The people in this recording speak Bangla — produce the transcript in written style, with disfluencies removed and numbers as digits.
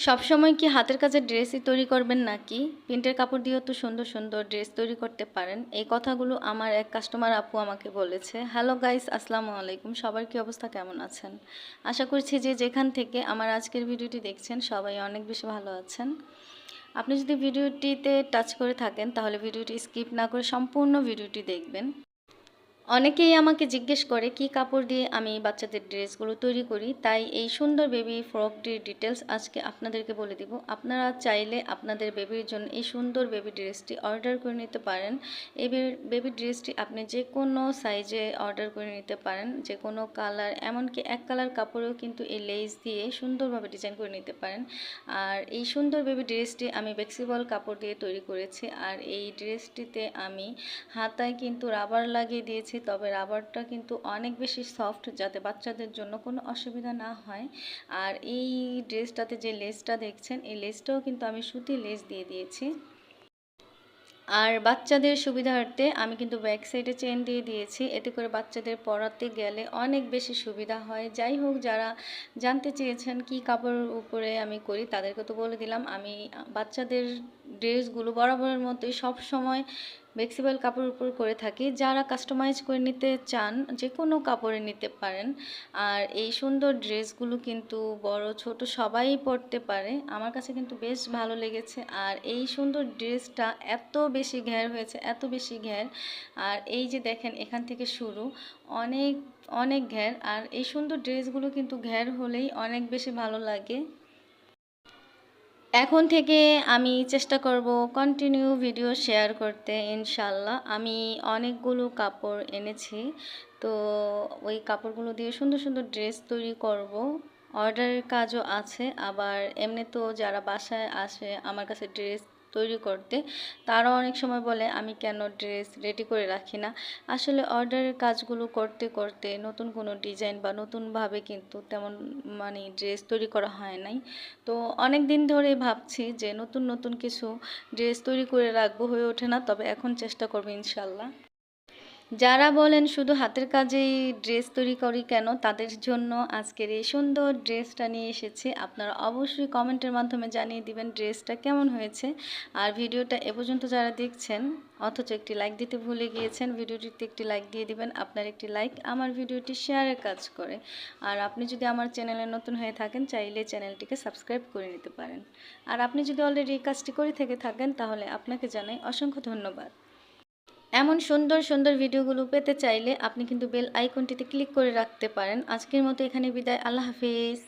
সবসময় কি হাতের কাজের ড্রেসই তৈরি করবেন নাকি প্রিন্টের কাপড় দিয়েও তো সুন্দর সুন্দর ড্রেস তৈরি করতে পারেন? এই কথাগুলো আমার এক কাস্টমার আপু আমাকে বলেছে। হ্যালো গাইস, আসসালামু আলাইকুম। সবার কি অবস্থা, কেমন আছেন? আশা করছি যে যেখান থেকে আমার আজকের ভিডিওটি দেখছেন সবাই অনেক বেশি ভালো আছেন। আপনি যদি ভিডিওটিতে টাচ করে থাকেন তাহলে ভিডিওটি স্কিপ না করে সম্পূর্ণ ভিডিওটি দেখবেন। অনেকেই আমাকে জিজ্ঞেস করে কি কাপড় দিয়ে আমি বাচ্চাদের ড্রেসগুলো তৈরি করি, তাই এই সুন্দর বেবি ফ্রকটির ডিটেলস আজকে আপনাদেরকে বলে দিব। আপনারা চাইলে আপনাদের বেবির জন্য এই সুন্দর বেবি ড্রেসটি অর্ডার করে নিতে পারেন। এই বেবি ড্রেসটি আপনি যে কোনো সাইজে অর্ডার করে নিতে পারেন, যে কোনো কালার, এমনকি এক কালার কাপড়েও কিন্তু এই লেস দিয়ে সুন্দরভাবে ডিজাইন করে নিতে পারেন। আর এই সুন্দর বেবি ড্রেসটি আমি ফ্লেক্সিবল কাপড় দিয়ে তৈরি করেছি। আর এই ড্রেসটিতে আমি হাতায় কিন্তু রাবার লাগিয়ে দিয়েছি, তবে রাবারটা কিন্তু অনেক বেশি সফট, যাতে বাচ্চাদের জন্য কোনো অসুবিধা না হয়। আর এই ড্রেসটাতে যে লেসটা দেখছেন, এই লেসটাও কিন্তু আমি সুতির লেস দিয়ে দিয়েছি। আর বাচ্চাদের সুবিধার্থে আমি কিন্তু ব্যাক সাইডে চেন দিয়ে দিয়েছি, এতে করে বাচ্চাদের পরাতে গেলে অনেক বেশি সুবিধা হয়। যাই হোক, যারা জানতে চেয়েছেন কি কাপড়ের উপরে আমি করি তাদেরকে তো বলে দিলাম। আমি বাচ্চাদের ড্রেসগুলো বরাবরের মতোই সব সময় ফ্লেক্সিবল কাপড়ের উপর করে থাকি। যারা কাস্টমাইজ করে নিতে চান যে কোনো কাপড়ে নিতে পারেন। আর এই সুন্দর ড্রেসগুলো কিন্তু বড় ছোট সবাই পরতে পারে। আমার কাছে কিন্তু বেশ ভালো লেগেছে। আর এই সুন্দর ড্রেসটা এত বেশি ঘের হয়েছে, এত বেশি ঘের। আর এই যে দেখেন, এখান থেকে শুরু অনেক অনেক ঘের। আর এই সুন্দর ড্রেসগুলো কিন্তু ঘের হলেই অনেক বেশি ভালো লাগে। এখন থেকে আমি চেষ্টা করব কন্টিনিউ ভিডিও শেয়ার করতে, ইনশাল্লাহ। আমি অনেকগুলো কাপড় এনেছি, তো ওই কাপড়গুলো দিয়ে সুন্দর সুন্দর ড্রেস তৈরি করব। অর্ডারের কাজও আছে, আবার এমনি তো যারা বাসায় আসে আমার কাছে ড্রেস তৈরি করতে, তারা অনেক সময় বলে আমি কেন ড্রেস রেডি করে রাখি না। আসলে অর্ডারের কাজগুলো করতে করতে নতুন কোনো ডিজাইন বা নতুনভাবে কিন্তু তেমন ড্রেস তৈরি করা হয় নাই। তো অনেক দিন ধরে ভাবছি যে নতুন নতুন কিছু ড্রেস তৈরি করে রাখবো, হয়ে ওঠে না, তবে এখন চেষ্টা করবো ইনশাল্লাহ। যারা বলেন শুধু হাতের কাজেই ড্রেস তৈরি করি কেন, তাদের জন্য আজকের এই সুন্দর ড্রেসটা নিয়ে এসেছি। আপনারা অবশ্যই কমেন্টের মাধ্যমে জানিয়ে দিবেন ড্রেসটা কেমন হয়েছে। আর ভিডিওটা এ পর্যন্ত যারা দেখছেন অথচ একটি লাইক দিতে ভুলে গিয়েছেন, ভিডিওটিতে একটি লাইক দিয়ে দিবেন। আপনার একটি লাইক আমার ভিডিওটি শেয়ারের কাজ করে। আর আপনি যদি আমার চ্যানেলে নতুন হয়ে থাকেন চাইলে চ্যানেলটিকে সাবস্ক্রাইব করে নিতে পারেন। আর আপনি যদি অলরেডি এই কাজটি করে থেকে থাকেন তাহলে আপনাকে জানাই অসংখ্য ধন্যবাদ। এমন সুন্দর সুন্দর ভিডিওগুলো পেতে চাইলে আপনি কিন্তু বেল আইকনটিতে ক্লিক করে রাখতে পারেন। আজকের মতো এখানে বিদায়, আল্লাহ হাফিজ।